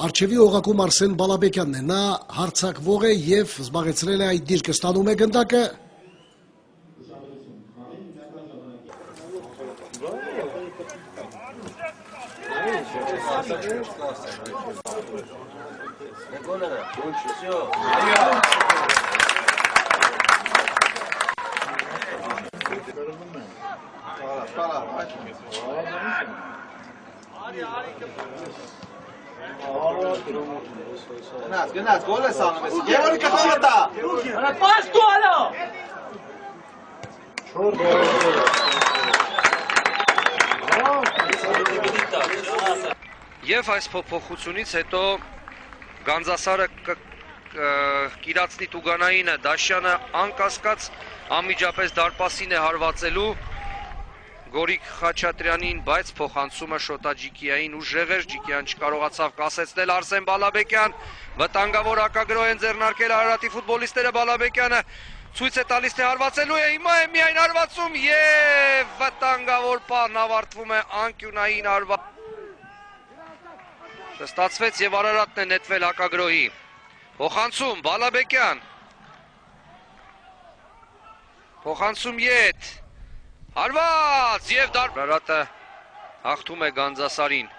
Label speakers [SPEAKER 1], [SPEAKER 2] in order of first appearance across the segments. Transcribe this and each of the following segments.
[SPEAKER 1] Արջևի օղակում Արսեն Բալաբեկյանն է, նա հարցակվող է և զբաղեցրել է այդ դիրքը, ստանում է գնդակը։
[SPEAKER 2] Գնաց, գոլ ես անում ես, Գևորի կտոնը տա։ Պաս դու ալո։
[SPEAKER 3] Եվ այս փոփոխությունից հետո Գանձասարը կիրացնի Տուգանայինը, Դաշյանը անկասկած անմիջապես դարպասին է հարվածելու Գորիկ Խաչատրյանին, բայց փոխանցումը Շոտաջիկիային ուժեղ էր, Ջիկիան չկարողացավ կասեցնել Արսեն Բալաբեկյան, վտանգավոր հակագրոհ են ձեռնարկել Արարատի ֆուտբոլիստները, Բալաբեկյանը ցույց է տալիս թե հարվածելու է, հիմա է միայն հարվածում և վտանգավոր պահն ավարտվում է անկյունային հարված։ Ստացվեց և Արարատն է նետվել հակագրոհի, փոխանցում Բալաբեկյան, փոխանցում ետ, հարված և Արարատը հաղթում է Գանձասարին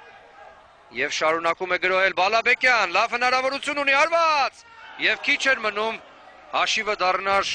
[SPEAKER 3] և շարունակում է գրոհել Բալաբեկյան, լավ հնարավորություն ունի, հարված և քիչ էր մնում հաշիվը դառնար